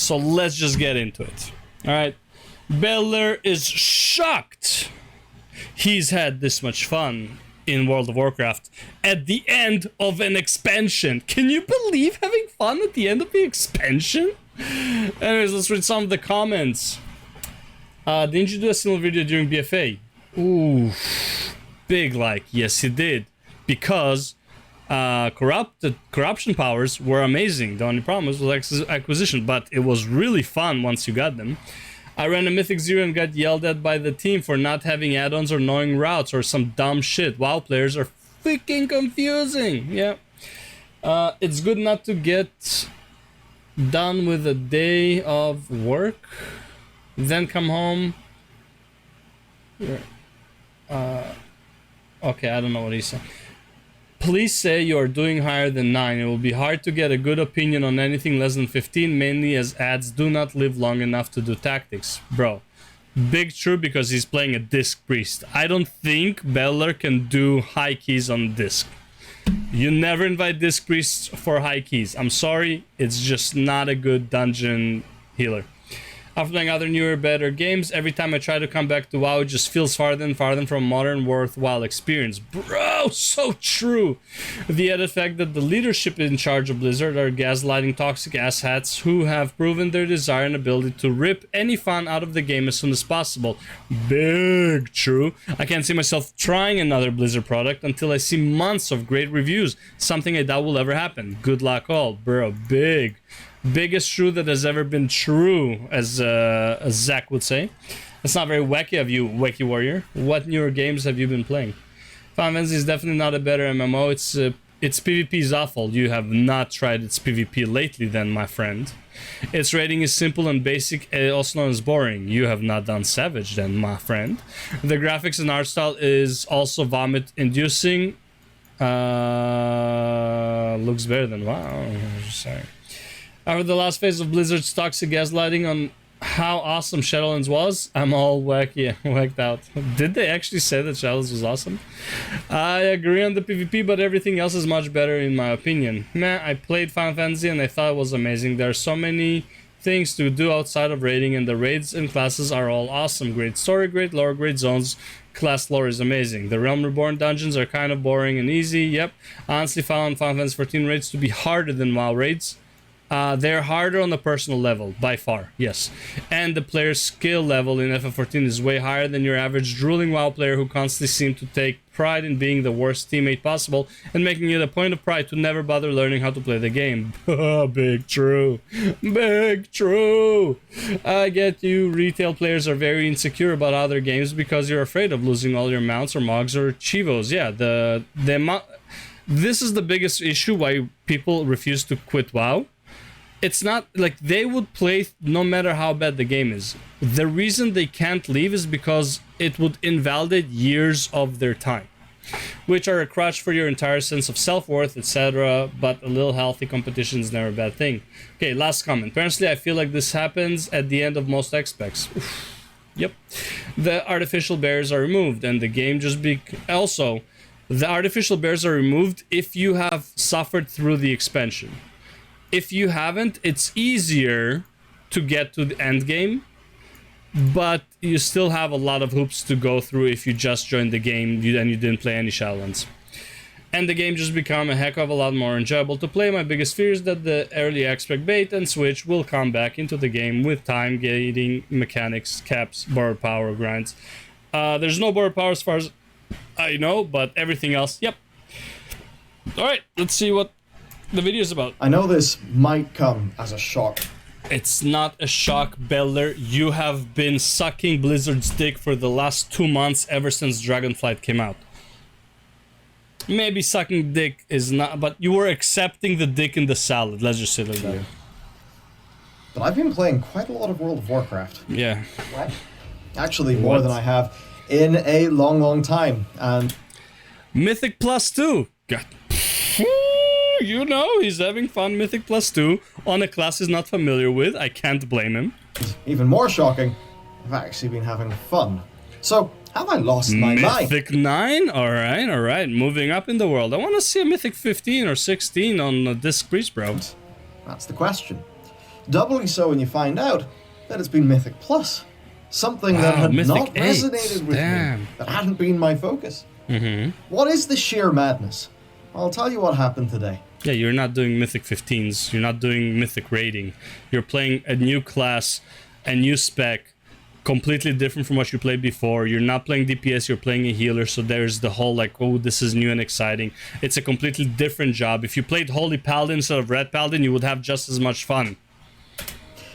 So let's just get into it. All right. Bellular is shocked he's had this much fun in World of Warcraft at the end of an expansion. Can you believe having fun at the end of the expansion? Anyways, let's read some of the comments. Didn't you do a similar video during BFA? Ooh, big like. Yes, he did. Because corruption powers were amazing. The only problem was acquisition, but it was really fun once you got them. I ran a Mythic Zero and got yelled at by the team for not having add-ons or knowing routes or some dumb shit. WoW players are freaking confusing. Yeah. It's good not to get done with a day of work, then come home. Okay, I don't know what he said. Please say you are doing higher than 9. It will be hard to get a good opinion on anything less than 15, mainly as ads do not live long enough to do tactics. Bro, big true, because he's playing a disc priest. I don't think Bellular can do high keys on disc. You never invite disc priests for high keys. I'm sorry, it's just not a good dungeon healer. After playing other newer, better games, every time I try to come back to WoW, it just feels farther and farther from modern, worthwhile experience. Bro, so true! The added fact that the leadership in charge of Blizzard are gaslighting toxic asshats who have proven their desire and ability to rip any fun out of the game as soon as possible. Big true. I can't see myself trying another Blizzard product until I see months of great reviews. Something I doubt will ever happen. Good luck all. Bro, big. Biggest true that has ever been true, as Zach would say. That's not very wacky of you, Wacky Warrior. What newer games have you been playing? Final Fantasy is definitely not a better MMO. Its PvP is awful. You have not tried its PvP lately then, my friend. Its rating is simple and basic, also known as boring. You have not done Savage then, my friend. The graphics and art style is also vomit-inducing. Looks better than WoW. Sorry. After the last phase of Blizzard's toxic gaslighting on how awesome Shadowlands was, I'm all whacked out. Did they actually say that Shadowlands was awesome? I agree on the PvP, but everything else is much better in my opinion. Man, I played Final Fantasy and I thought it was amazing. There are so many things to do outside of raiding, and the raids and classes are all awesome. Great story, great lore, great zones. Class lore is amazing. The Realm Reborn dungeons are kind of boring and easy. Yep. I honestly found Final Fantasy 14 raids to be harder than WoW raids. They're harder on the personal level, by far, yes. And the player's skill level in FF14 is way higher than your average drooling WoW player who constantly seems to take pride in being the worst teammate possible and making it a point of pride to never bother learning how to play the game. Big true. Big true. I get you. Retail players are very insecure about other games because you're afraid of losing all your mounts or mogs or chivos. Yeah, this is the biggest issue why people refuse to quit WoW. It's not like they would play no matter how bad the game is. The reason they can't leave is because it would invalidate years of their time, which are a crutch for your entire sense of self-worth, etc. But a little healthy competition is never a bad thing. Okay, last comment. Personally, I feel like this happens at the end of most XPECs. Yep. The artificial barriers are removed and the game just also, the artificial barriers are removed if you have suffered through the expansion. If you haven't, it's easier to get to the end game, but you still have a lot of hoops to go through if you just joined the game and you didn't play any Shadowlands. And the game just become a heck of a lot more enjoyable to play. My biggest fear is that the early expect bait and switch will come back into the game with time gating mechanics, caps, borrowed power grinds. There's no borrowed power as far as I know, but everything else, yep. Alright, let's see what the video is about. I know this might come as a shock. It's not a shock, Bellular. You have been sucking Blizzard's dick for the last 2 months ever since Dragonflight came out. Maybe sucking dick is not, but you were accepting the dick in the salad. Let's just say it like that. But I've been playing quite a lot of World of Warcraft. Yeah. What? Actually, more than I have in a long, long time. And Mythic +2. God. You know, he's having fun Mythic +2 on a class he's not familiar with. I can't blame him. Even more shocking, I've actually been having fun. So, have I lost my mind? Mythic 9? Alright. Moving up in the world. I want to see a Mythic 15 or 16 on Disc Priest, bro. That's the question. Doubly so when you find out that it's been Mythic Plus. Something that Wow, had Mythic not 8. resonated with Damn. me, that hadn't been my focus. What is the sheer madness? I'll tell you what happened today. Yeah, you're not doing Mythic 15s. You're not doing Mythic rating. You're playing a new class, a new spec, completely different from what you played before. You're not playing DPS, you're playing a healer, so there's the whole like, oh, this is new and exciting. It's a completely different job. If you played Holy Paladin instead of Red Paladin, you would have just as much fun.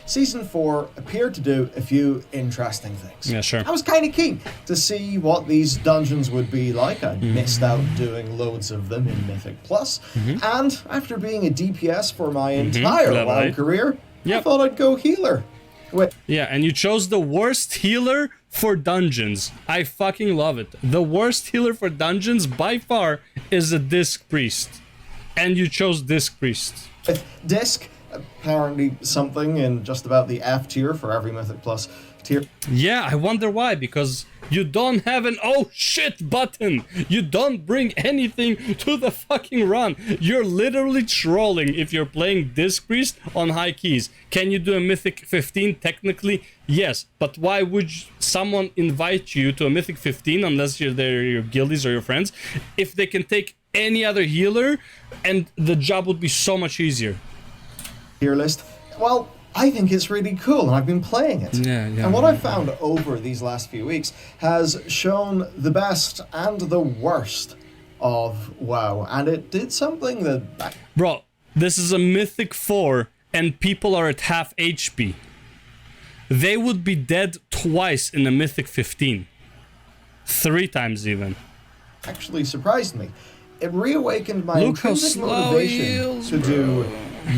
Season 4 appeared to do a few interesting things. Yeah, sure. I was kind of keen to see what these dungeons would be like. I'd missed out doing loads of them in Mythic Plus. And after being a DPS for my entire Level WoW 8. career, I Yep. thought I'd go healer. Wait, Yeah, and you chose the worst healer for dungeons. I fucking love it. The worst healer for dungeons by far is a Disc Priest. And you chose Disc Priest. with Disc, apparently something in just about the F tier for every Mythic Plus tier. Yeah, I wonder why, because you don't have an oh shit button. You don't bring anything to the fucking run. You're literally trolling if you're playing Disc Priest on high keys. Can you do a Mythic 15? Technically, yes. But why would someone invite you to a Mythic 15 unless they're your guildies or your friends if they can take any other healer and the job would be so much easier? Tier list. Well, I think it's really cool, and I've been playing it. Yeah, and what I've found over these last few weeks has shown the best and the worst of WoW, and it did something that... Bro, this is a Mythic 4 and people are at half HP. They would be dead twice in a Mythic 15. 3 times even. actually surprised me. It reawakened my Look how intrinsic slow he motivation is, to do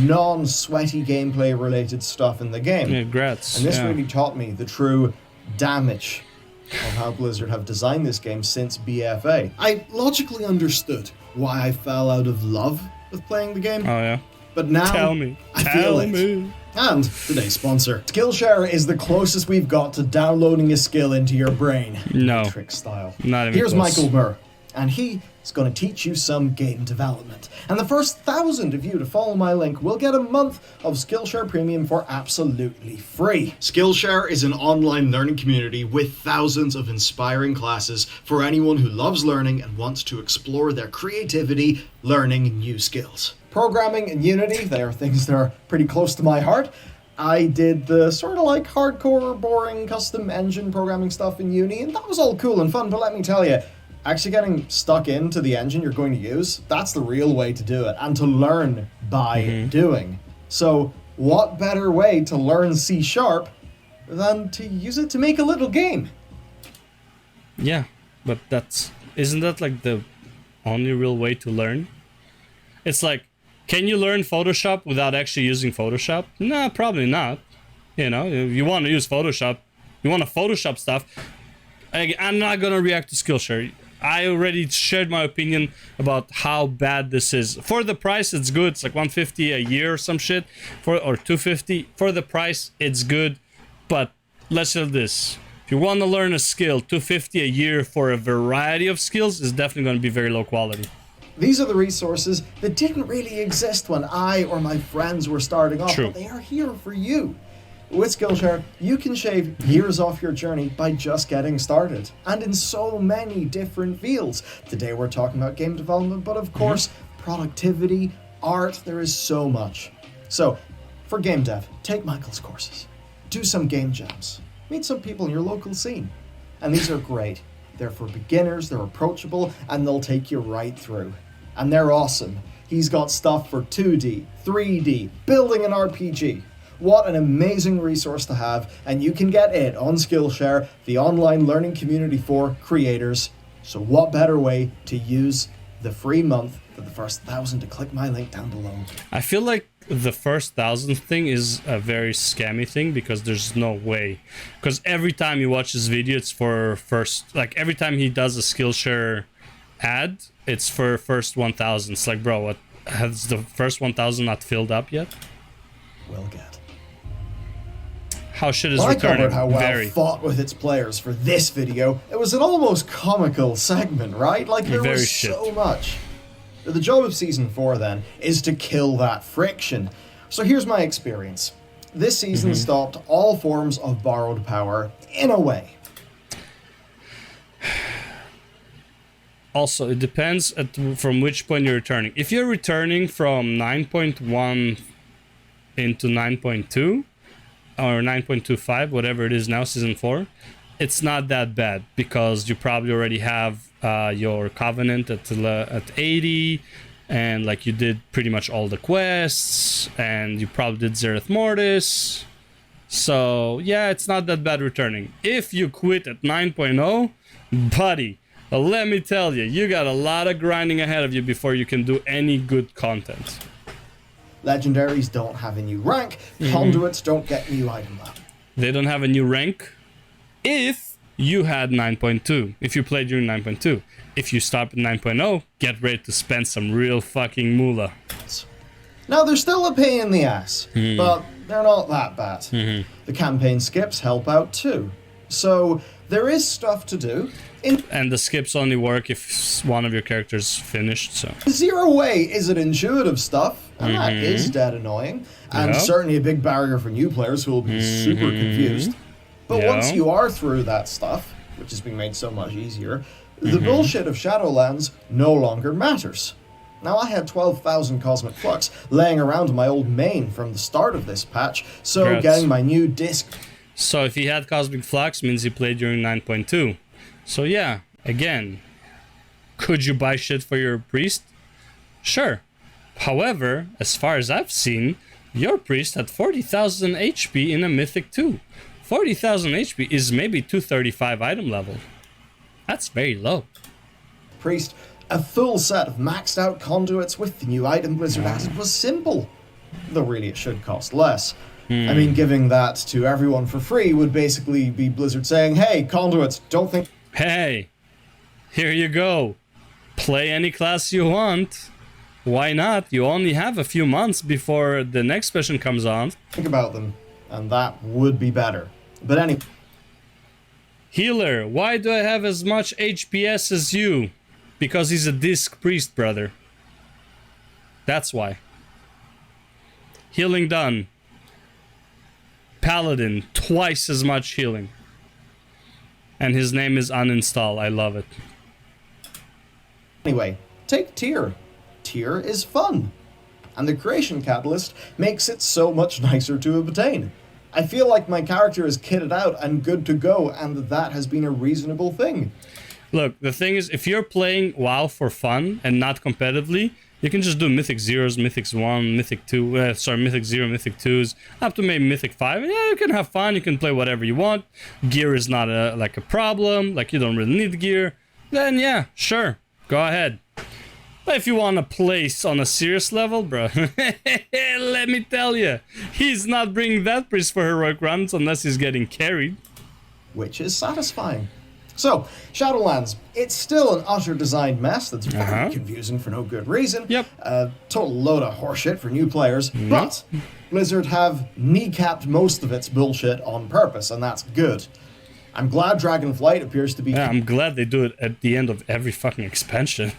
non-sweaty gameplay related stuff in the game. Yeah, grats. And this yeah. really taught me the true damage of how Blizzard have designed this game since BFA. I logically understood why I fell out of love with playing the game, Oh yeah. but now Tell me. I Tell feel it. me. And today's sponsor. Skillshare is the closest we've got to downloading a skill into your brain. No. Trick style. Not even Here's close. Michael Murr, and he is going to teach you some game development. And the first 1,000 of you to follow my link will get a month of Skillshare Premium for absolutely free. Skillshare is an online learning community with thousands of inspiring classes for anyone who loves learning and wants to explore their creativity, learning new skills. Programming and Unity, they are things that are pretty close to my heart. I did the sort of like hardcore, boring, custom engine programming stuff in uni, and that was all cool and fun, but let me tell you, actually getting stuck into the engine you're going to use, that's the real way to do it, and to learn by doing. So, what better way to learn C# than to use it to make a little game? Yeah, but isn't that like the only real way to learn? It's like, can you learn Photoshop without actually using Photoshop? Nah, probably not. You know, if you want to use Photoshop, you want to Photoshop stuff. I'm not gonna react to Skillshare. I already shared my opinion about how bad this is. For the price, it's good. It's like $150 a year or some shit, or $250 for the price. It's good, but let's say this: if you want to learn a skill, $250 a year for a variety of skills is definitely going to be very low quality. These are the resources that didn't really exist when I or my friends were starting off, True. but they are here for you. With Skillshare, you can shave years off your journey by just getting started, and in so many different fields. Today we're talking about game development, but of course, productivity, art, there is so much. So, for game dev, take Michael's courses, do some game jams, meet some people in your local scene, and these are great. They're for beginners, they're approachable, and they'll take you right through. And they're awesome. He's got stuff for 2D, 3D, building an RPG. What an amazing resource to have, and you can get it on Skillshare, the online learning community for creators. So what better way to use the free month than the first 1,000 to click my link down below. I feel like the first 1,000 thing is a very scammy thing because there's no way. Because every time you watch this video, it's for first, like every time he does a Skillshare ad, it's for first 1,000. It's like, bro, what, has the first 1,000 not filled up yet? Will get. How shit is Well, I returning? covered how WoW Very. fought with its players for this video. It was an almost comical segment, right? Like, there Very was shit. so much. The job of Season 4, then, is to kill that friction. So here's my experience. This season stopped all forms of borrowed power in a way. Also, it depends from which point you're returning. If you're returning from 9.1 into 9.2 or 9.25, whatever it is now, season 4, it's not that bad because you probably already have your Covenant at 80, and like you did pretty much all the quests, and you probably did Zereth Mortis. So yeah, it's not that bad returning. If you quit at 9.0, buddy, let me tell you, you got a lot of grinding ahead of you before you can do any good content. Legendaries don't have a new rank. Conduits don't get new item level. They don't have a new rank if you had 9.2. If you played during 9.2. If you stop at 9.0, get ready to spend some real fucking moolah. Now, they're still a pain in the ass, but they're not that bad. The campaign skips help out too. So, there is stuff to do. And the skips only work if one of your characters finished, so... Zero Way is an intuitive stuff, and that is dead annoying, and certainly a big barrier for new players who will be super confused. But once you are through that stuff, which has been made so much easier, the bullshit of Shadowlands no longer matters. Now, I had 12,000 Cosmic Flux laying around in my old main from the start of this patch, so getting my new disc... So if he had Cosmic Flux, means he played during 9.2. So yeah, again, could you buy shit for your priest? Sure. However, as far as I've seen, your priest had 40,000 HP in a Mythic 2. 40,000 HP is maybe 235 item level. That's very low. Priest, a full set of maxed out conduits with the new item Blizzard added was simple. Though really it should cost less. I mean, giving that to everyone for free would basically be Blizzard saying, hey, conduits, don't think... Hey, here you go. Play any class you want. Why not? You only have a few months before the next expansion comes on. Think about them, and that would be better. But anyway... Healer, why do I have as much HPS as you? Because he's a disc priest, brother. That's why. Healing done. Paladin, twice as much healing. And his name is Uninstall. I love it. Anyway, take Tier. Tier is fun. And the Creation Catalyst makes it so much nicer to obtain. I feel like my character is kitted out and good to go, and that has been a reasonable thing. Look, the thing is, if you're playing WoW for fun and not competitively, you can just do Mythic Zeros, Mythics 1, Mythic 2, Mythic 0, Mythic 2s, up to maybe Mythic 5. And yeah, you can have fun, you can play whatever you want. Gear is not a problem, like you don't really need gear. Then yeah, sure, go ahead. But if you want to place on a serious level, bro, let me tell you, he's not bringing that priest for heroic runs unless he's getting carried. Which is satisfying. So, Shadowlands, it's still an utter design mess that's very confusing for no good reason. Yep. A total load of horseshit for new players. But Blizzard have kneecapped most of its bullshit on purpose, and that's good. I'm glad Dragonflight appears to be... Yeah, I'm glad they do it at the end of every fucking expansion.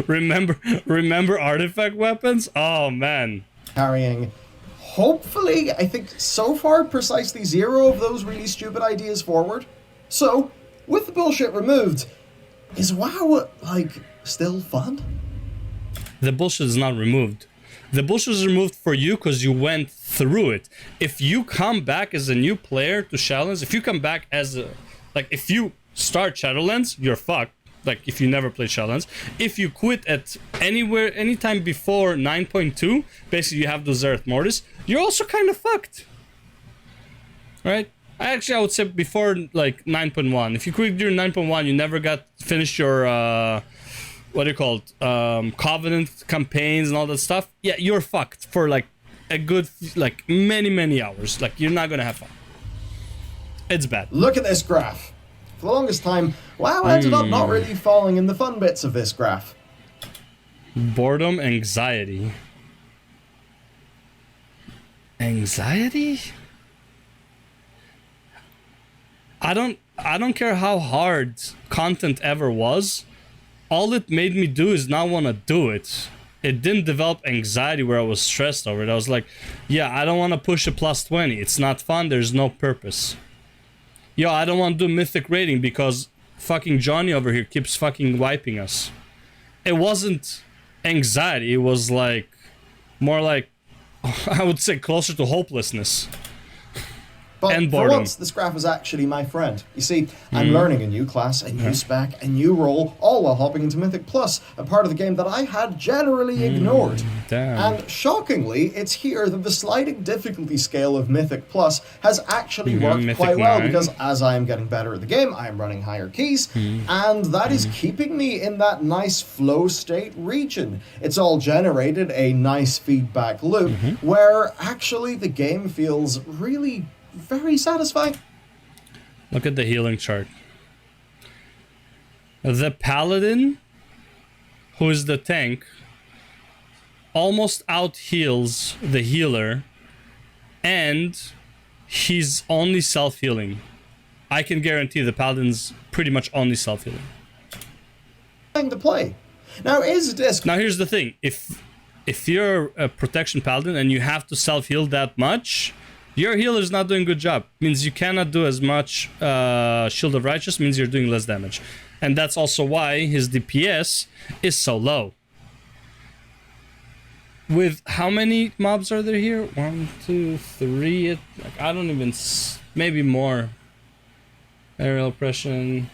remember artifact weapons? Oh, man. Carrying, hopefully, I think so far, precisely 0 of those really stupid ideas forward. So... with the bullshit removed, is WoW, like, still fun? The bullshit is not removed. The bullshit is removed for you because you went through it. If you come back as a new player to Shadowlands, if you come back as a... like, if you start Shadowlands, you're fucked. Like, if you never played Shadowlands. If you quit at anytime before 9.2, basically you have the Zereth Mortis, you're also kind of fucked. Right? Actually, I would say before, like, 9.1. If you quit during 9.1, you never finished your, what do you call it, Covenant campaigns and all that stuff. Yeah, you're fucked for, like, a good, like, many hours. Like, you're not gonna have fun. It's bad. Look at this graph. For the longest time, WoW ended up not really falling in the fun bits of this graph. Boredom, anxiety. Anxiety? I don't care how hard content ever was. All it made me do is not want to do it. it didn't develop anxiety where I was stressed over it. I was like, yeah, I don't want to push a plus 20. It's not fun. There's no purpose. Yo, I don't want to do mythic rating because fucking Johnny over here keeps fucking wiping us. It wasn't anxiety. It was like, more like, I would say closer to hopelessness. But and for boredom. once, this graph is actually my friend. You see, I'm learning a new class, a new spec, a new role, all while hopping into Mythic Plus, a part of the game that I had generally ignored. Damn. And shockingly, it's here that the sliding difficulty scale of Mythic Plus has actually worked Mythic quite well, 9. because as I am getting better at the game, I am running higher keys, and that is keeping me in that nice flow state region. It's all generated a nice feedback loop, where actually the game feels really very satisfying. Look at the healing chart. The paladin, who is the tank, almost out heals the healer, and he's only self-healing. I can guarantee the paladin's pretty much only self-healing. To play. Now, is disc Now here's the thing: if you're a protection paladin and you have to self-heal that much, your healer's not doing a good job. Means you cannot do as much Shield of Righteous, means you're doing less damage. And that's also why his DPS is so low. With how many mobs are there here? 1, 2, 3. Like, I don't even... maybe more. Aerial oppression.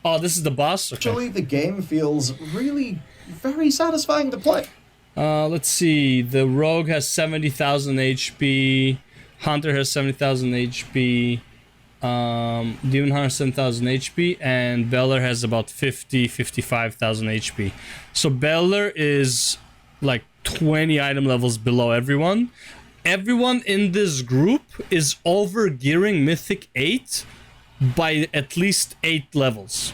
Oh, this is the boss? Okay. actually the game feels really very satisfying to play. Let's see. The rogue has 70,000 HP. Hunter has 70,000 HP. Demon Hunter 7,000 HP, and Bellular has about 55,000 HP. So Bellular is like 20 item levels below everyone. Everyone in this group is over gearing Mythic 8 by at least 8 levels.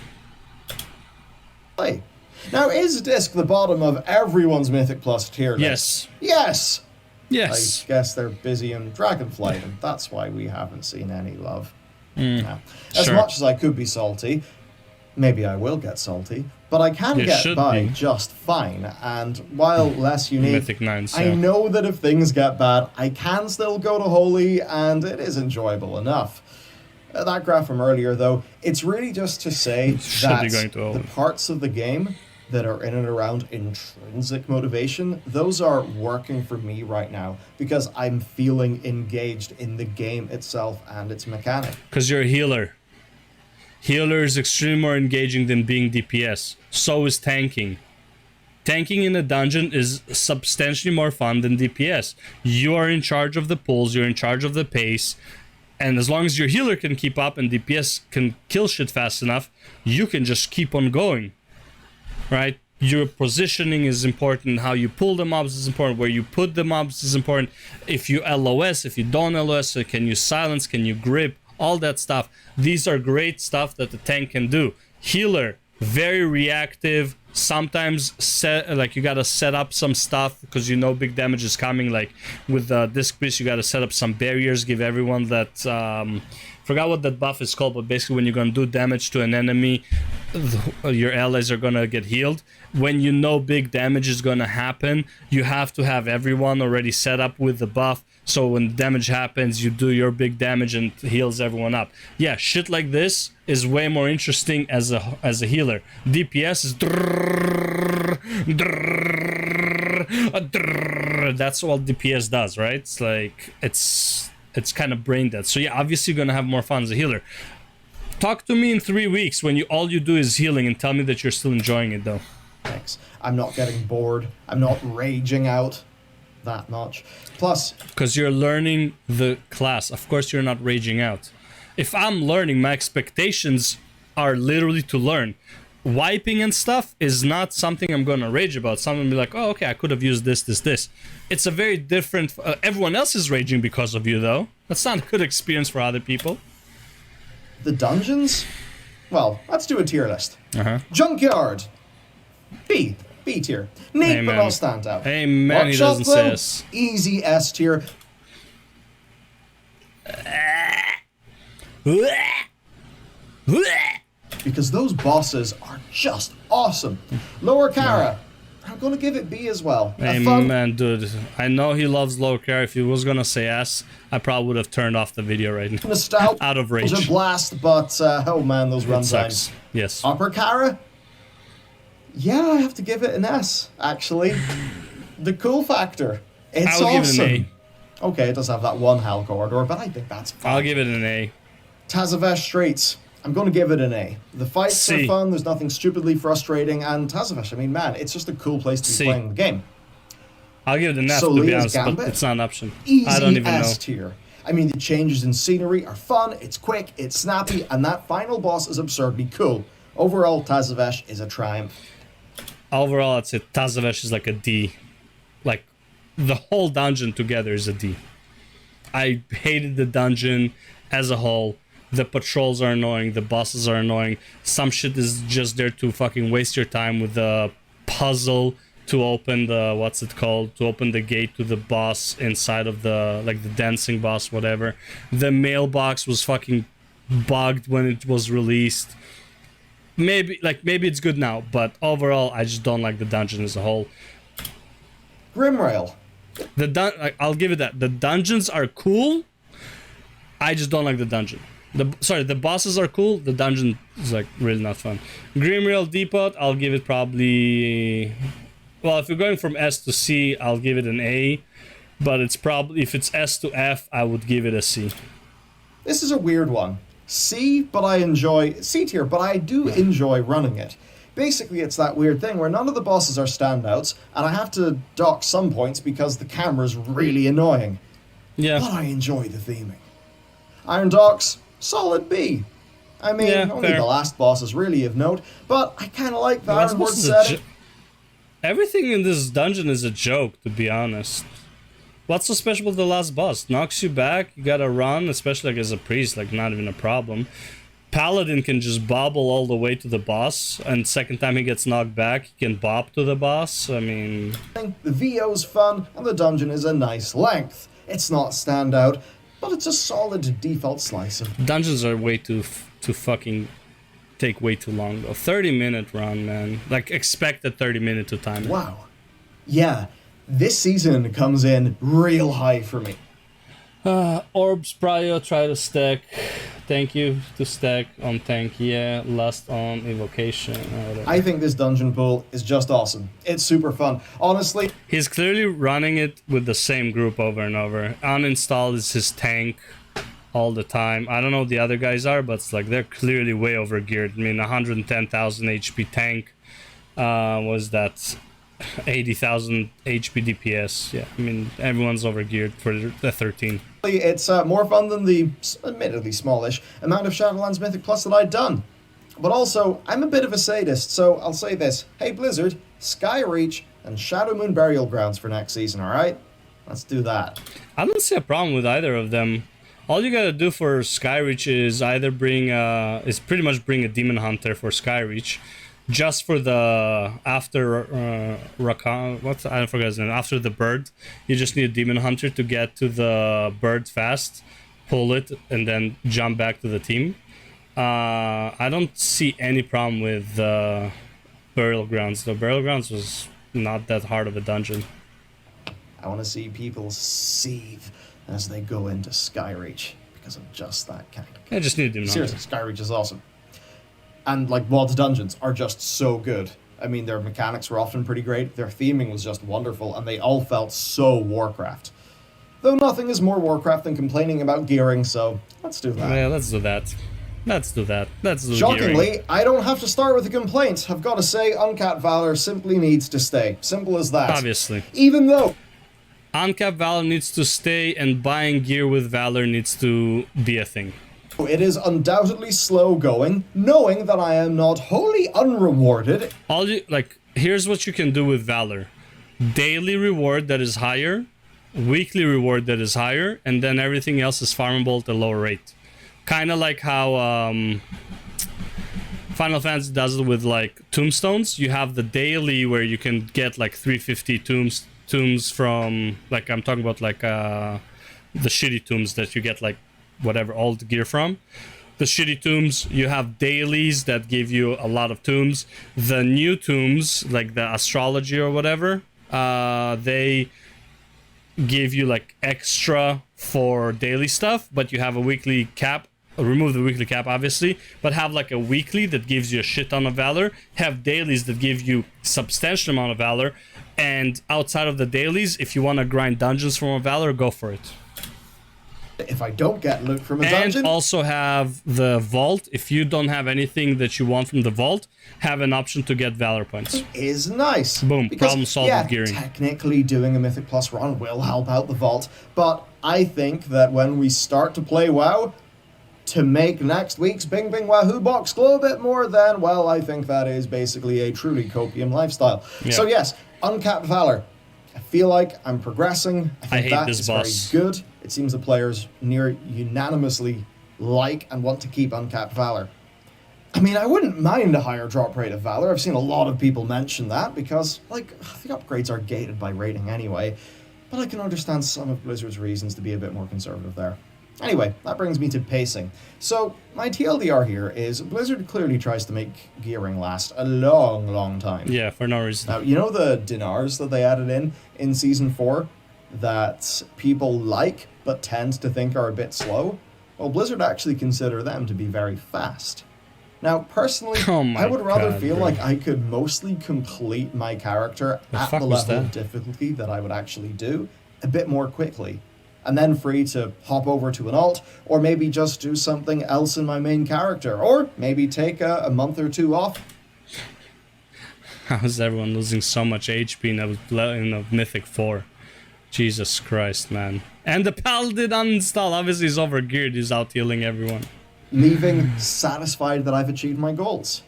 Play. Now, is disc the bottom of everyone's Mythic Plus tier list? Yes. Yes! Yes. I guess they're busy in Dragonflight, and that's why we haven't seen any love. Yeah. As Sure. much as I could be salty, maybe I will get salty, but I can You get should by be. just fine. And while less unique, Mythic 9s, I yeah. know that if things get bad, I can still go to Holy, and it is enjoyable enough. That graph from earlier, though, it's really just to say Should that be going to Holy. the parts of the game that are in and around intrinsic motivation, those are working for me right now because I'm feeling engaged in the game itself and its mechanic. Because you're a healer. Healer is extremely more engaging than being DPS. So is tanking. Tanking in a dungeon is substantially more fun than DPS. You are in charge of the pulls, you're in charge of the pace, and as long as your healer can keep up and DPS can kill shit fast enough, you can just keep on going. Right? Your positioning is important, how you pull the mobs is important, where you put the mobs is important. If you LOS, if you don't LOS, so can you silence, can you grip, all that stuff. These are great stuff that the tank can do. Healer, very reactive, sometimes you gotta set up some stuff because you know big damage is coming. Like with Disc Beast, you gotta set up some barriers, give everyone that... forgot what that buff is called, but basically when you're gonna do damage to an enemy, your allies are gonna get healed. When you know big damage is gonna happen, you have to have everyone already set up with the buff, so when damage happens, you do your big damage and heals everyone up. Yeah, shit like this is way more interesting as a healer. DPS is that's all DPS does, right? It's like it's kind of brain dead. So yeah, obviously you're gonna have more fun as a healer. Talk to me in 3 weeks when all you do is healing and tell me that you're still enjoying it though. Thanks. I'm not getting bored. I'm not raging out that much. Plus, because you're learning the class. Of course you're not raging out. If I'm learning, my expectations are literally to learn. Wiping and stuff is not something I'm gonna rage about. Someone will be like, oh, okay, I could have used this. It's a very different... everyone else is raging because of you, though. That's not a good experience for other people. the dungeons? Well, let's do a tier list. Junkyard. B tier. Neat but not standout. Amen, he Workshop, doesn't say though, us. easy S tier. Because those bosses are just awesome. Lower Kara. I'm going to give it B as well. Hey, man, dude, I know he loves low care. If he was gonna say S, I probably would have turned off the video right now. Nostalgia Out of rage. blast, but oh man, those run times. Yes. Upper Cara? Yeah, I have to give it an S, actually. The cool factor. It's I'll awesome. give it an A. Okay, it does have that one hell corridor, but I think that's fine. I'll give it an A. Tazavesh Streets. I'm going to give it an A. The fights C. are fun, there's nothing stupidly frustrating, and Tazavesh, I mean, man, it's just a cool place to be C. playing the game. I'll give it an F, to be honest, but it's not an option. Easy I don't even know. S tier. I mean, the changes in scenery are fun, it's quick, it's snappy, and that final boss is absurdly cool. Overall, Tazavesh is a triumph. Overall, I'd say Tazavesh is like a D. Like, the whole dungeon together is a D. I hated the dungeon as a whole. The patrols are annoying, the bosses are annoying. Some shit is just there to fucking waste your time with the puzzle to open the, what's it called? To open the gate to the boss inside of the, like the dancing boss, whatever. The mailbox was fucking bugged when it was released. Maybe it's good now, but overall, I just don't like the dungeon as a whole. Grimrail. I'll give it that. The dungeons are cool. I just don't like the dungeon. The bosses are cool. The dungeon is like really not fun. Grimrail Depot, I'll give it probably. Well, if you're going from S to C, I'll give it an A. But it's probably, if it's S to F, I would give it a C. This is a weird one. C, but I enjoy C tier, but I do enjoy running it. Basically, it's that weird thing where none of the bosses are standouts, and I have to dock some points because the camera's really annoying. Yeah. But I enjoy the theming. Iron Docks, solid B. I mean, Yeah, only fair. the last boss is really of note, but I kind of like the Ironwood setting. Everything in this dungeon is a joke, to be honest. What's so special with the last boss? Knocks you back, you gotta run, especially like as a priest, like not even a problem. Paladin can just bobble all the way to the boss, and second time he gets knocked back, he can bop to the boss. I mean... The VO's fun, and the dungeon is a nice length. It's not standout, but it's a solid default slice of... Dungeons are way too fucking... take way too long, though. 30-minute run, man. Like, expect a 30-minute to time it. Wow. Yeah, this season comes in real high for me. Orbs Prio, try to stack. Thank you to stack on tank, yeah. Lust on evocation. I think this dungeon pool is just awesome. It's super fun. Honestly, he's clearly running it with the same group over and over. Uninstalled is his tank all the time. I don't know what the other guys are, but it's like they're clearly way over geared. I mean, 110,000 HP tank was that 80,000 HP DPS. Yeah, I mean, everyone's over geared for the 13. it's more fun than the admittedly smallish amount of Shadowlands Mythic Plus that I'd done. But also, I'm a bit of a sadist, so I'll say this. Hey Blizzard, Skyreach and Shadow Moon Burial Grounds for next season, alright? Let's do that. I don't see a problem with either of them. All you gotta do for Skyreach is either pretty much bring a Demon Hunter for Skyreach. Just for the after I forgot his name. After the bird, you just need a Demon Hunter to get to the bird fast, pull it, and then jump back to the team. I don't see any problem with Burial Grounds. The Burial Grounds was not that hard of a dungeon. I want to see people seethe as they go into Skyreach because of just that kind of... I just need a Demon Hunter. Seriously, Skyreach is awesome. And, like, WoD's dungeons are just so good. I mean, their mechanics were often pretty great, their theming was just wonderful, and they all felt so Warcraft. Though nothing is more Warcraft than complaining about gearing, so let's do that. Yeah, let's do that. Let's do that. Let's do Shockingly, gearing. I don't have to start with a complaint. I've got to say, Uncapped Valor simply needs to stay. Simple as that. Obviously. Even though... Uncapped Valor needs to stay, and buying gear with Valor needs to be a thing. It is undoubtedly slow going, knowing that I am not wholly unrewarded. Here's what you can do with Valor. Daily reward that is higher, weekly reward that is higher, and then everything else is farmable at a lower rate. Kind of like how Final Fantasy does it with like tombstones. You have the daily where you can get like 350 tombs from, like, I'm talking about like the shitty tombs that you get like whatever old gear from. the shitty tombs. You have dailies that give you a lot of tombs. The new tombs, like the astrology or whatever, they give you like extra for daily stuff, but you have a weekly cap. Remove the weekly cap, obviously, but have like a weekly that gives you a shit ton of valor. Have dailies that give you substantial amount of valor, and outside of the dailies, if you want to grind dungeons from a valor, go for it. If I don't get loot from a And dungeon, also have the vault. If you don't have anything that you want from the vault, have an option to get valor points. is nice. Boom, Because, problem solved yeah, with gearing. technically doing a Mythic Plus run will help out the vault, but I think that when we start to play WoW, to make next week's Bing Bing Wahoo box glow a bit more, then, well, I think that is basically a truly copium lifestyle. Yeah. So yes, uncapped valor. I feel like I'm progressing. I think hate that this is boss. very good. It seems the players near unanimously like and want to keep uncapped valor. I mean, I wouldn't mind a higher drop rate of valor. I've seen a lot of people mention that because, like, the upgrades are gated by rating anyway. But I can understand some of Blizzard's reasons to be a bit more conservative there. Anyway, that brings me to pacing. So, my TLDR here is Blizzard clearly tries to make gearing last a long, long time. Yeah, for no reason. Now, you know the dinars that they added in Season 4 that people like but tend to think are a bit slow? Well, Blizzard actually consider them to be very fast. Now, personally, Oh my I would rather God, feel bro. like I could mostly complete my character at fuck the was level of that? difficulty that I would actually do a bit more quickly. And then free to hop over to an alt, or maybe just do something else in my main character, or maybe take a month or two off. How is everyone losing so much HP in a Mythic 4? Jesus Christ, man. And the Paladin uninstall. Obviously, he's overgeared. He's out healing everyone. Leaving satisfied that I've achieved my goals.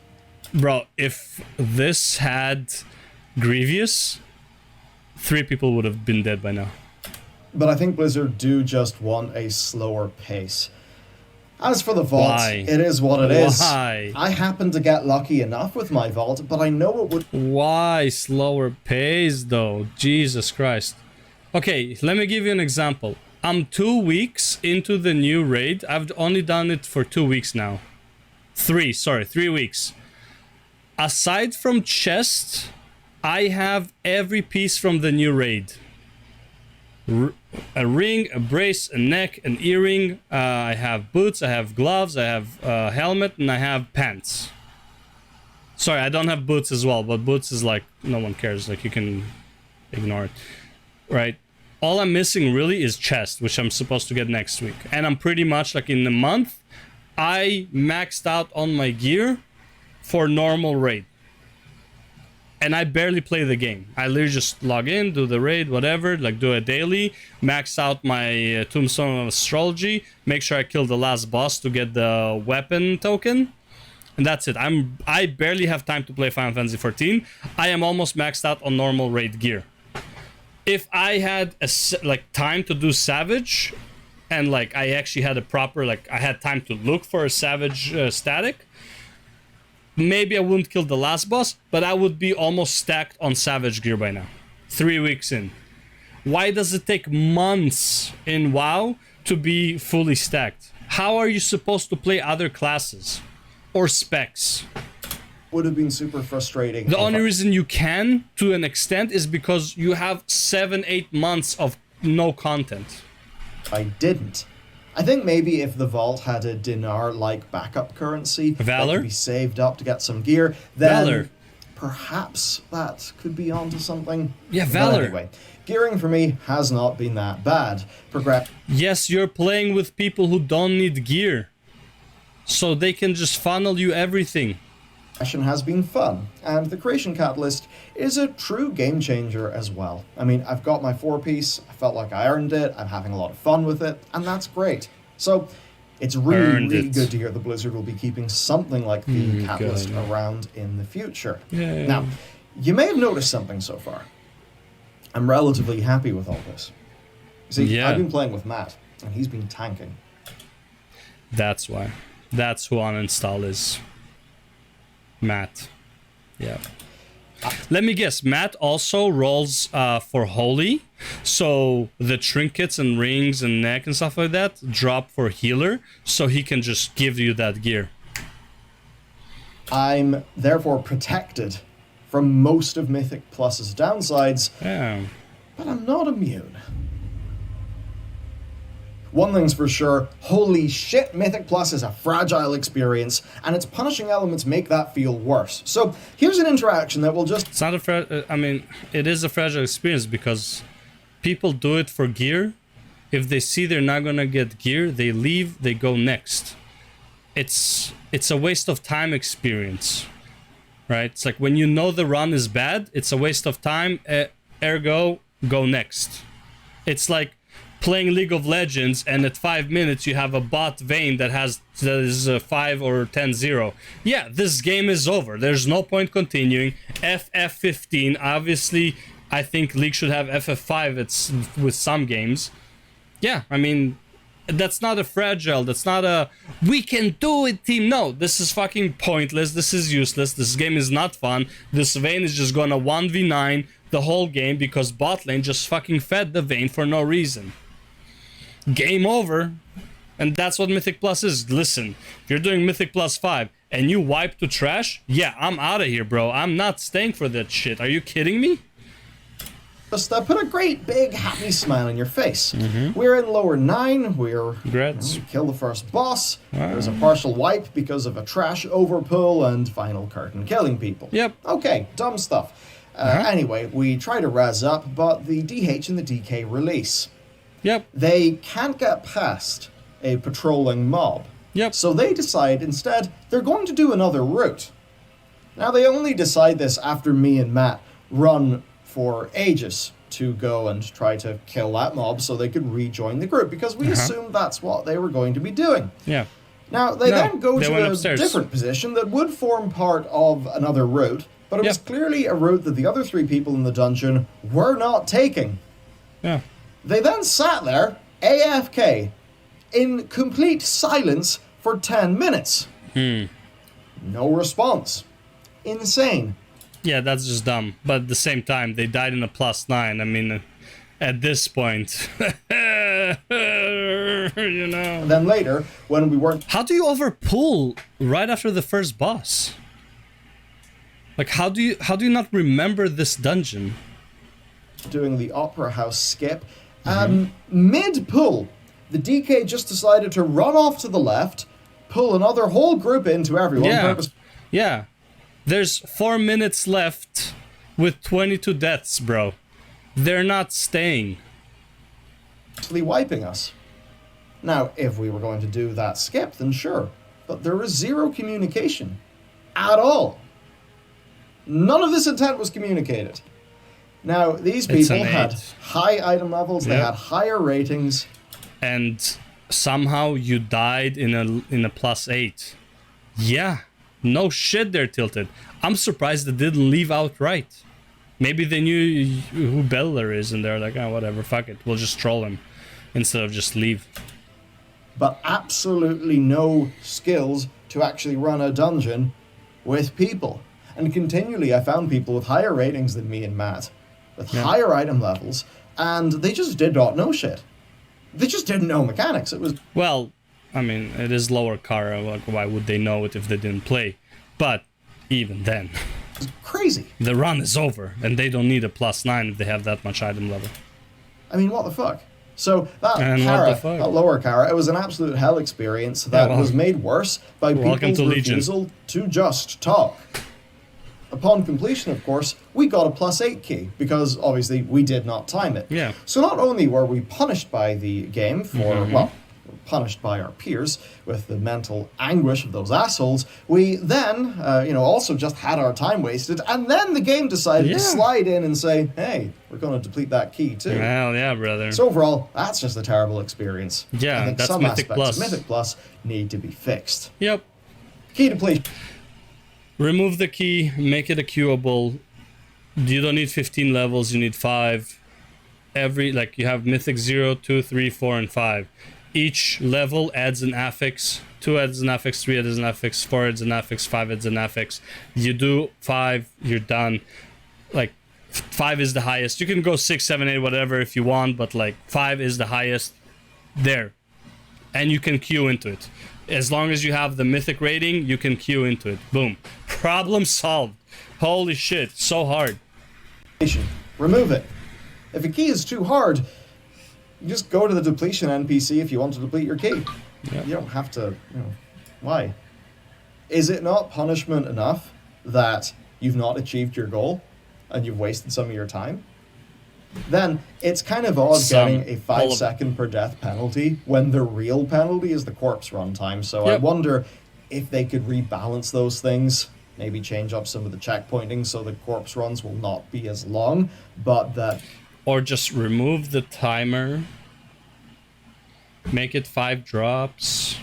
Bro, if this had Grievous, 3 people would have been dead by now. But I think Blizzard do just want a slower pace. As for the vault, Why? it is what it is. Why? I happen to get lucky enough with my vault, but I know it would... Why slower pace, though? Jesus Christ. Okay, let me give you an example. I'm 2 weeks into the new raid. I've only done it for 2 weeks now. 3 weeks. Aside from chest, I have every piece from the new raid. A ring, a brace, a neck, an earring. I have boots, I have gloves, I have a helmet, and I have pants. Sorry, I don't have boots as well, but boots is like, no one cares. Like, you can ignore it. Right? All I'm missing really is chest, which I'm supposed to get next week. And I'm pretty much like in a month, I maxed out on my gear for normal raid. And I barely play the game. I literally just log in, do the raid, whatever, like do a daily, max out my Tombstone of Astrology, make sure I kill the last boss to get the weapon token, and that's it. I barely have time to play Final Fantasy XIV. I am almost maxed out on normal raid gear. If I had time to do Savage, and like I actually had a proper I had time to look for a Savage static, maybe I wouldn't kill the last boss, but I would be almost stacked on Savage gear by now. 3 weeks in. Why does it take months in WoW to be fully stacked? How are you supposed to play other classes? Or specs? Would have been super frustrating. The only reason you can, to an extent, is because you have 7-8 months of no content. I didn't. I think maybe if the vault had a dinar-like backup currency that could be saved up to get some gear, then perhaps that could be onto something. Yeah, But Valor. anyway, gearing for me has not been that bad. Yes, you're playing with people who don't need gear, so they can just funnel you everything. Progression has been fun, and the Creation Catalyst is a true game changer as well. I mean, I've got my 4-piece, I felt like I earned it, I'm having a lot of fun with it, and that's great. So, it's really good to hear that Blizzard will be keeping something like the Catalyst around in the future. Yeah. Now, you may have noticed something so far. I'm relatively happy with all this. See, I've been playing with Matt, and he's been tanking. That's why. That's who uninstall is. Matt. Yeah. Let me guess. Matt also rolls for holy, so the trinkets and rings and neck and stuff like that drop for healer, so he can just give you that gear. I'm therefore protected from most of Mythic Plus's downsides, Yeah. but I'm not immune. One thing's for sure, holy shit, Mythic Plus is a fragile experience, and its punishing elements make that feel worse. So here's an interaction that will just... It's not I mean, it is a fragile experience because people do it for gear. If they see they're not gonna get gear, they leave, they go next. It's a waste of time experience, right? It's like when you know the run is bad, it's a waste of time, ergo, go next. It's like playing League of Legends and at 5 minutes you have a bot Vayne that is 5 or 10-0. Yeah, this game is over. There's no point continuing. FF15, obviously, I think League should have FF5 with some games. Yeah, I mean, that's not a fragile, that's not a we can do it team. No, this is fucking pointless, this is useless, this game is not fun. This Vayne is just gonna 1v9 the whole game because bot lane just fucking fed the Vayne for no reason. Game over. And that's what Mythic Plus is. Listen, if you're doing Mythic Plus 5 and you wipe to trash, yeah, I'm out of here, bro. I'm not staying for that shit. Are you kidding me? Just put a great big happy smile on your face. We're in lower 9, we kill the first boss, there's a partial wipe because of a trash overpull and final curtain killing people. Yep. Okay, dumb stuff. Anyway, we try to razz up, but the DH and the DK release. Yep. They can't get past a patrolling mob. Yep. So they decide instead they're going to do another route. Now they only decide this after me and Matt run for ages to go and try to kill that mob so they could rejoin the group because we assumed that's what they were going to be doing. Yeah. Now they then go to a upstairs. different position that would form part of another route, but it was clearly a route that the other 3 people in the dungeon were not taking. Yeah. They then sat there, AFK, in complete silence for 10 minutes. No response. Insane. Yeah, that's just dumb. But at the same time, they died in a +9. I mean, at this point, you know. Then later, when we weren't... How do you overpull right after the first boss? Like, how do you not remember this dungeon? doing the Opera House skip, mid-pull, the DK just decided to run off to the left, pull another whole group into everyone. Yeah. There's 4 minutes left with 22 deaths, bro. They're not staying. Wiping us. Now, if we were going to do that skip, then sure. But there was zero communication. At all. None of this intent was communicated. Now, these people had high item levels, they had higher ratings. And somehow you died in a +8. Yeah. No shit, they're tilted. I'm surprised they didn't leave outright. Maybe they knew who Bellular is and they're like, oh, whatever, fuck it. We'll just troll him instead of just leave. But absolutely no skills to actually run a dungeon with people. And continually I found people with higher ratings than me and Matt, with higher item levels, and they just did not know shit. They just didn't know mechanics. It was... Well, I mean, it is lower Kara, like, why would they know it if they didn't play? But even then... It's crazy. The run is over, and they don't need a +9 if they have that much item level. I mean, what the fuck? So that Kara, that lower Kara, it was an absolute hell experience that was made worse by people's refusal to just talk. Upon completion, of course, we got a +8 key, because obviously we did not time it. Yeah. So not only were we punished by the game for, well, punished by our peers with the mental anguish of those assholes, we then, also just had our time wasted, and then the game decided to slide in and say, hey, we're going to deplete that key too. Hell yeah, brother. So overall, that's just a terrible experience. Yeah, I think that's some Mythic aspects Plus. of Mythic Plus need to be fixed. Yep. Key depletion. Remove the key, make it a queuable. You don't need 15 levels, you need 5. You have Mythic 0, 2, 3, 4, and 5. Each level adds an affix. 2 adds an affix, 3 adds an affix, 4 adds an affix, 5 adds an affix. You do 5, you're done. like 5 is the highest. You can go 6, 7, 8, whatever if you want, but like 5 is the highest there. And you can queue into it. As long as you have the mythic rating, you can queue into it. Boom. Problem solved. Holy shit, so hard. Remove it. If a key is too hard, you just go to the depletion NPC if you want to deplete your key. Yep. You don't have to, why? Is it not punishment enough that you've not achieved your goal and you've wasted some of your time? Then it's kind of odd getting a 5 second per death penalty when the real penalty is the corpse run time. So I wonder if they could rebalance those things, maybe change up some of the checkpointing so the corpse runs will not be as long, but that... Or just remove the timer, make it 5 drops.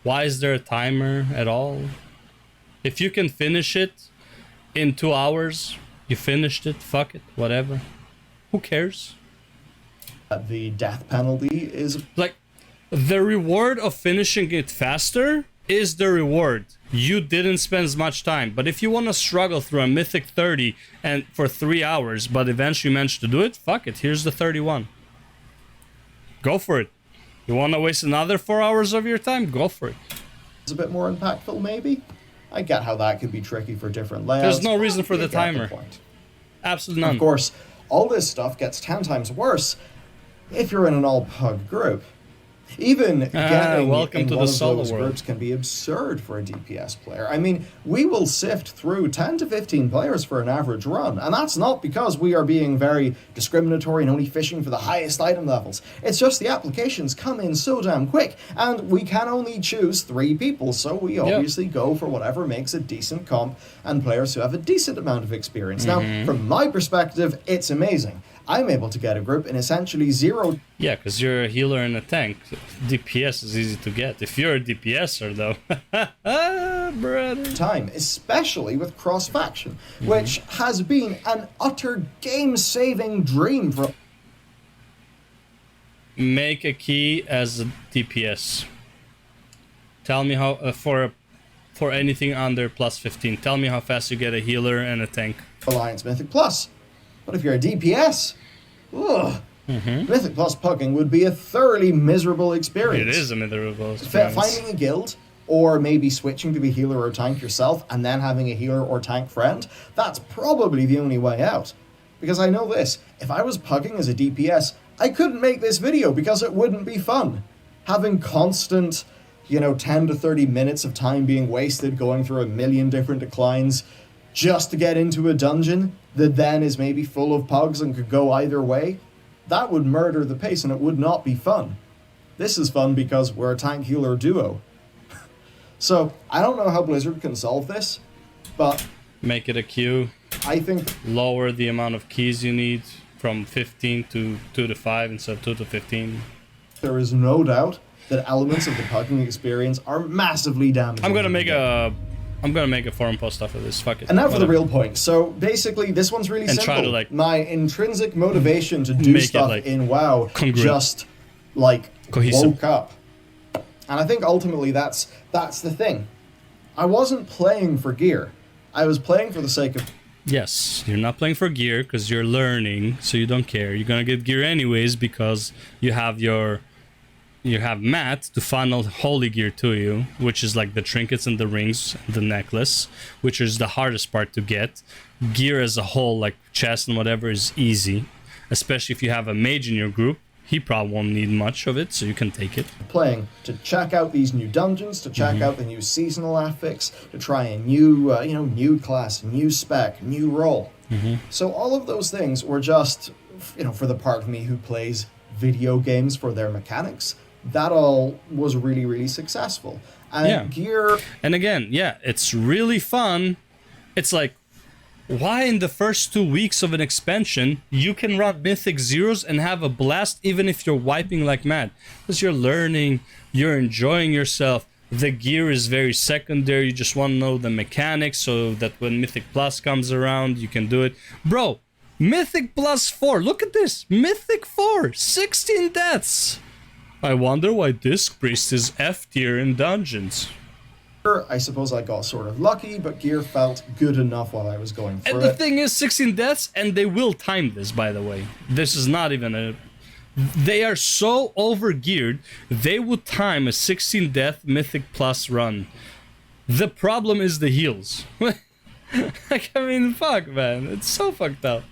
Why is there a timer at all? If you can finish it in 2 hours, you finished it, fuck it, whatever. Who cares? The death penalty is... Like, the reward of finishing it faster is the reward. You didn't spend as much time. But if you want to struggle through a Mythic 30 and for 3 hours, but eventually manage to do it, fuck it, here's the 31. Go for it. You want to waste another 4 hours of your time? Go for it. It's a bit more impactful, maybe? I get how that could be tricky for different layouts. There's no reason for the timer. Absolutely none. Of course, all this stuff gets 10 times worse if you're in an all-pug group. Even getting welcome in to one the of solo those world. groups can be absurd for a DPS player. I mean, we will sift through 10 to 15 players for an average run, and that's not because we are being very discriminatory and only fishing for the highest item levels. It's just the applications come in so damn quick, and we can only choose 3 people, so we obviously go for whatever makes a decent comp and players who have a decent amount of experience. Now, from my perspective, it's amazing. I'm able to get a group in essentially 0... Yeah, because you're a healer and a tank. DPS is easy to get. If you're a DPSer, though, brother. time, especially with cross-faction, which has been an utter game-saving dream for... Make a key as a DPS. Tell me how, for anything under plus 15, tell me how fast you get a healer and a tank. Alliance Mythic Plus. But if you're a DPS, Mythic Plus pugging would be a thoroughly miserable experience. It is a miserable experience. Finding a guild, or maybe switching to be healer or tank yourself, and then having a healer or tank friend, that's probably the only way out. Because I know this, if I was pugging as a DPS, I couldn't make this video because it wouldn't be fun. Having constant, 10 to 30 minutes of time being wasted going through a million different declines just to get into a dungeon that then is maybe full of pugs and could go either way, that would murder the pace and it would not be fun. This is fun because we're a tank healer duo. So, I don't know how Blizzard can solve this, but... Make it a queue. I think... Lower the amount of keys you need from 15 to 2 to 5 instead of 2 to 15. There is no doubt that elements of the pugging experience are massively damaging. I'm gonna make a forum post off of this. Fuck it. And now for the real point. So basically, this one's really simple. Try to, my intrinsic motivation to do stuff in WoW just cohesive. woke up. And I think ultimately that's the thing. I wasn't playing for gear. I was playing for the sake of... Yes, you're not playing for gear because you're learning, so you don't care. You're gonna get gear anyways because you have Matt to funnel holy gear to you, which is like the trinkets and the rings, the necklace, which is the hardest part to get. Gear as a whole, like chest and whatever, is easy, especially if you have a mage in your group. He probably won't need much of it, so you can take it. Playing to check out these new dungeons, to check out the new seasonal affix, to try a new, new class, new spec, new role. So all of those things were just, for the part of me who plays video games for their mechanics, that all was really, really successful. And gear... And again, it's really fun. It's like, why in the first 2 weeks of an expansion you can run Mythic Zeros and have a blast even if you're wiping like mad? Because you're learning, you're enjoying yourself. The gear is very secondary. You just want to know the mechanics so that when Mythic Plus comes around, you can do it. Bro, Mythic Plus 4, look at this. Mythic 4, 16 deaths. I wonder why Disc Priest is F tier in dungeons. I suppose I got sort of lucky, but gear felt good enough while I was going through And the it. thing is, 16 deaths, and they will time this, by the way. This is not even a... They are so overgeared, they would time a 16 death Mythic Plus run. The problem is the heals. Like, I mean, fuck, man. It's so fucked up.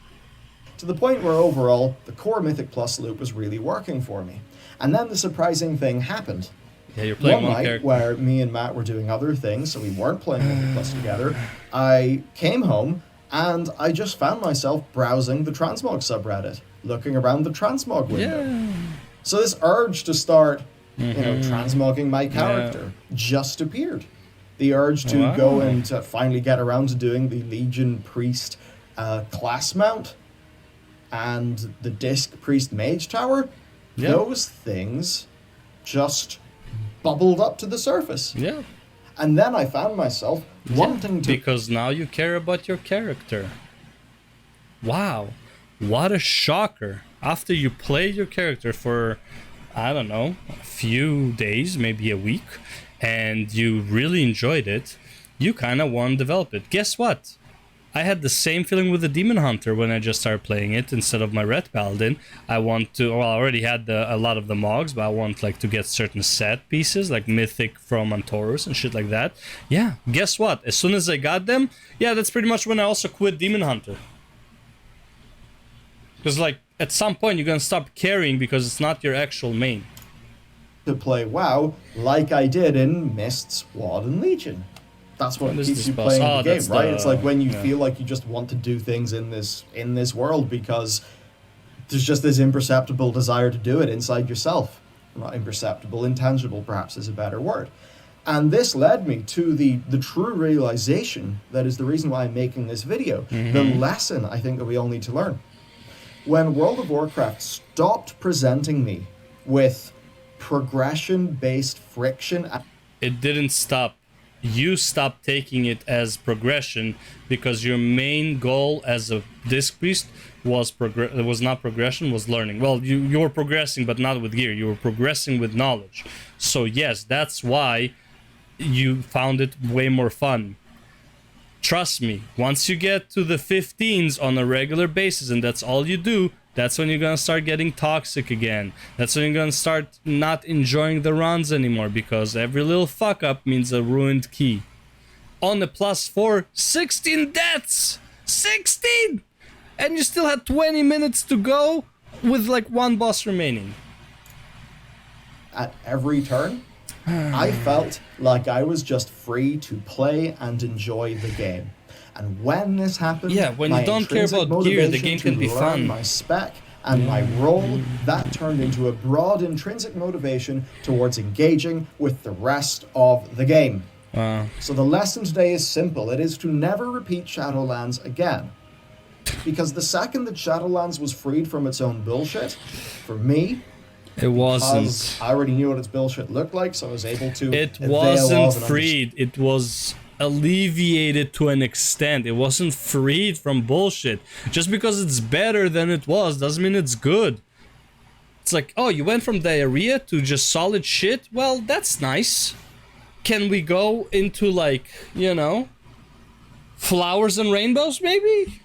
To the point where overall, the core Mythic Plus loop was really working for me. And then the surprising thing happened. Yeah, you're playing One one night, character. where me and Matt were doing other things, so we weren't playing Mythic Plus together, I came home and I just found myself browsing the Transmog subreddit, looking around the Transmog window. Yeah. So this urge to start, transmogging my character just appeared. The urge to go and to finally get around to doing the Legion Priest class mount and the Disc Priest Mage Tower, those things just bubbled up to the surface. Yeah. And then I found myself wanting to... Because now you care about your character. Wow. What a shocker. After you play your character for, I don't know, a few days, maybe a week, and you really enjoyed it, you kind of want to develop it. Guess what? I had the same feeling with the Demon Hunter when I just started playing it instead of my Red Paladin. I want to, well, I already had a lot of the Mogs, but I want like to get certain set pieces, like Mythic from Antorus and shit like that. Yeah, guess what? As soon as I got them, yeah, that's pretty much when I also quit Demon Hunter. Because like, at some point you're gonna stop caring because it's not your actual main. to play WoW like I did in Mists, Wad, and Legion. That's what keeps you playing the game, right? It's like when you feel like you just want to do things in this world because there's just this imperceptible desire to do it inside yourself. Not imperceptible, intangible perhaps is a better word. And this led me to the true realization that is the reason why I'm making this video. The lesson I think that we all need to learn. When World of Warcraft stopped presenting me with progression-based friction... It didn't stop. You stopped taking it as progression because your main goal as a Disc Priest was not progression, was learning. Well, you were progressing, but not with gear. You were progressing with knowledge. So yes, that's why you found it way more fun. Trust me, once you get to the 15s on a regular basis and that's all you do, that's when you're gonna start getting toxic again. That's when you're gonna start not enjoying the runs anymore because every little fuck up means a ruined key. On the +4, 16 deaths! 16! And you still had 20 minutes to go with like one boss remaining. At every turn, I felt like I was just free to play and enjoy the game. And when this happened, yeah, when you don't care about gear, the game can be fun. My spec and my role, that turned into a broad intrinsic motivation towards engaging with the rest of the game. So the lesson today is simple. It is to never repeat Shadowlands again. Because the second that Shadowlands was freed from its own bullshit, for me, it wasn't. I already knew what its bullshit looked like, so I was able to. It wasn't freed. It was alleviated to an extent. It wasn't freed from bullshit. Just because it's better than it was doesn't mean it's good. It's like, oh, you went from diarrhea to just solid shit? Well, that's nice. Can we go into, like, you know, flowers and rainbows, maybe?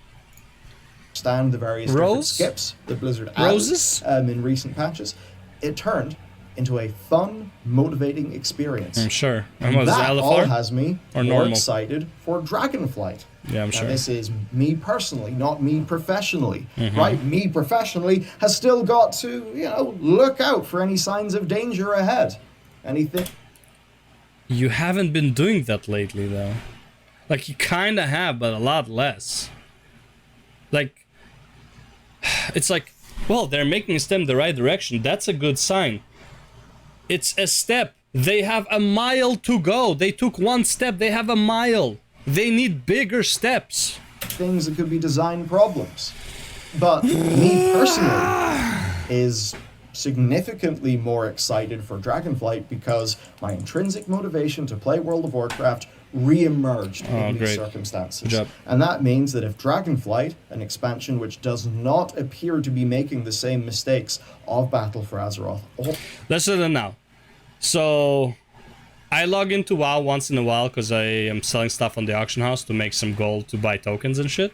Stand the various different skips that Blizzard added in recent patches. It turned into a fun, motivating experience. I'm sure. And that all has me more excited for Dragonflight. Yeah, I'm sure. This is me personally, not me professionally. Right? Me professionally has still got to, you know, look out for any signs of danger ahead. Anything. You haven't been doing that lately, though. Like, you kind of have, but a lot less. Like, it's like, well, they're making a step in the right direction. That's a good sign. It's a step. They have a mile to go. They took one step. They have a mile. They need bigger steps. Things that could be design problems. But me personally is significantly more excited for Dragonflight because my intrinsic motivation to play World of Warcraft re-emerged in these circumstances. And that means that if Dragonflight, an expansion which does not appear to be making the same mistakes of Battle for Azeroth... Let's do that now. So, I log into WoW once in a while because I am selling stuff on the auction house to make some gold to buy tokens and shit.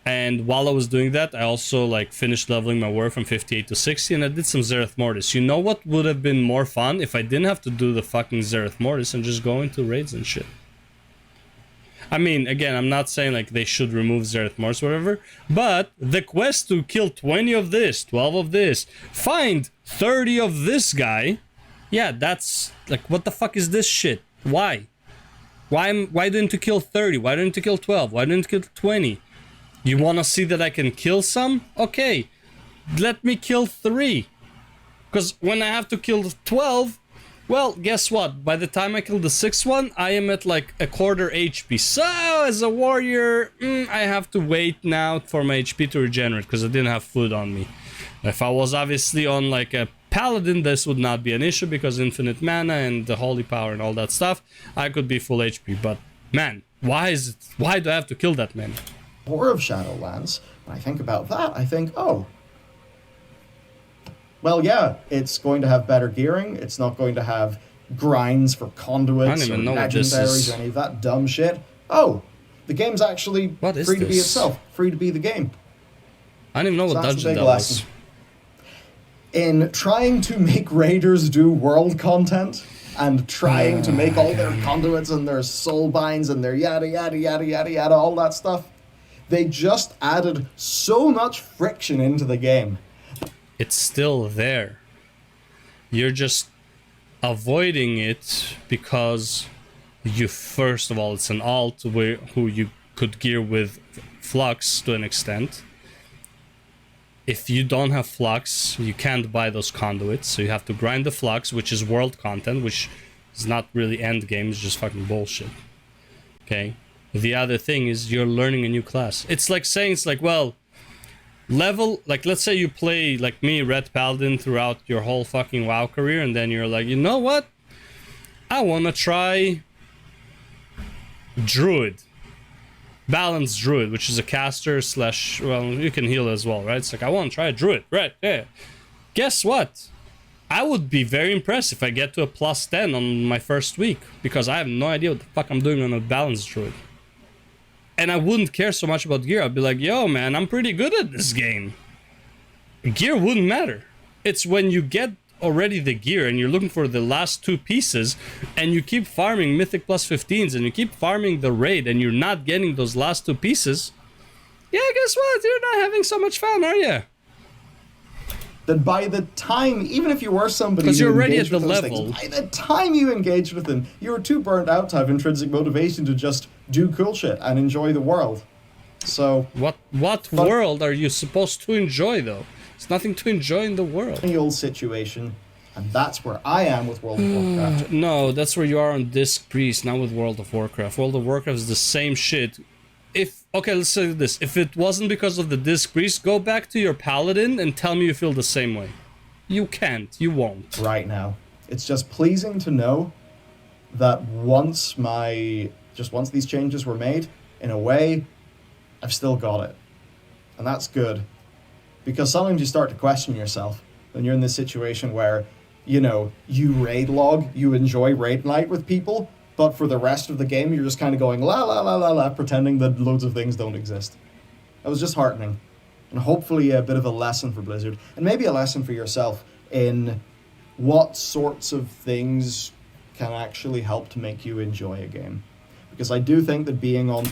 And while I was doing that, I also like finished leveling my war from 58 to 60, and I did some Zereth Mortis. You know what would have been more fun if I didn't have to do the fucking Zereth Mortis and just go into raids and shit. I mean, again, I'm not saying like they should remove Zereth Mortis or whatever, but the quest to kill 20 of this, 12 of this, find 30 of this guy, yeah, that's like, what the fuck is this shit? Why? Why didn't you kill 30? Why didn't you kill 12? Why didn't you kill 20? You want to see that I can kill some? Okay, let me kill 3. Because when I have to kill 12, well, guess what? By the time I kill the 6th one, I am at like a quarter HP. So, as a warrior, I have to wait now for my HP to regenerate because I didn't have food on me. If I was obviously on like a paladin, this would not be an issue because infinite mana and the holy power and all that stuff, I could be full HP. But man, why do I have to kill that man? War of Shadowlands, when I think about that, I think, oh, well, yeah, it's going to have better gearing. It's not going to have grinds for conduits or legendaries or any of that dumb shit. Oh, the game's actually free to be itself, free to be the game. I don't even know what dungeon that was. In trying to make raiders do world content and trying to make all their conduits and their soul binds and their yada yada yada yada yada, all that stuff, they just added so much friction into the game. It's still there. You're just avoiding it because you, first of all, it's an alt who you could gear with flux to an extent. If you don't have flux, you can't buy those conduits, so you have to grind the flux, which is world content, which is not really end game, it's just fucking bullshit. Okay? The other thing is you're learning a new class. It's like saying, well, level, like let's say you play like me, Red Paladin, throughout your whole fucking WoW career, and then you're like, you know what? I want to try Druid. Balanced Druid, which is a caster slash, well, you can heal as well, right? It's like, I want to try a Druid, right? Yeah. Guess what? I would be very impressed if I get to a plus 10 on my first week, because I have no idea what the fuck I'm doing on a balanced Druid. And I wouldn't care so much about gear. I'd be like, yo, man, I'm pretty good at this game. Gear wouldn't matter. It's when you get already the gear and you're looking for the last 2 pieces and you keep farming Mythic plus 15s and you keep farming the raid and you're not getting those last 2 pieces, yeah, guess what? You're not having so much fun, are you? That by the time, even if you were somebody because you're already at the level, by the time you engaged with them, you were too burnt out to have intrinsic motivation to just do cool shit and enjoy the world. So what world are you supposed to enjoy though? There's nothing to enjoy in the world. Any old situation, and that's where I am with World of Warcraft. No, that's where you are on Disc Priest, not with World of Warcraft. World of Warcraft is the same shit. Okay, let's say this. If it wasn't because of the Disc Priest, go back to your Paladin and tell me you feel the same way. You can't. You won't. Right now. It's just pleasing to know that once these changes were made, in a way, I've still got it. And that's good. Because sometimes you start to question yourself when you're in this situation where, you raid log, you enjoy raid night with people, but for the rest of the game, you're just kind of going la la la la la, pretending that loads of things don't exist. That was just heartening. And hopefully a bit of a lesson for Blizzard, and maybe a lesson for yourself in what sorts of things can actually help to make you enjoy a game. Because I do think that being on...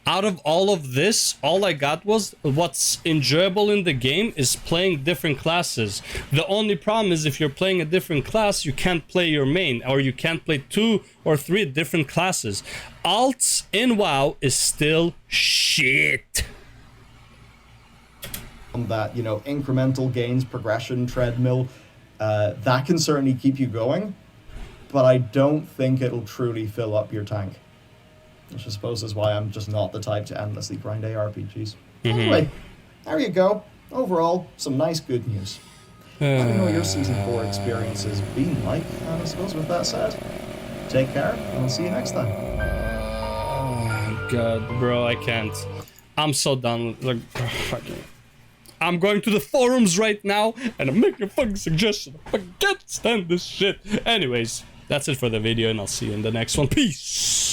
Out of all of this, all I got was what's enjoyable in the game is playing different classes. The only problem is if you're playing a different class, you can't play your main, or you can't play 2 or 3 different classes. Alts in WoW is still shit. On that, incremental gains, progression, treadmill, that can certainly keep you going, but I don't think it'll truly fill up your tank. Which I suppose is why I'm just not the type to endlessly grind ARPGs. Anyway, there you go. Overall, some nice good news. Let me know your Season 4 experience has been like, and I suppose with that said, take care, and I'll see you next time. Oh my god, bro, I can't. I'm so done. Like, I'm going to the forums right now and I'm making a fucking suggestion. I fucking can't stand this shit. Anyways, that's it for the video and I'll see you in the next one. Peace.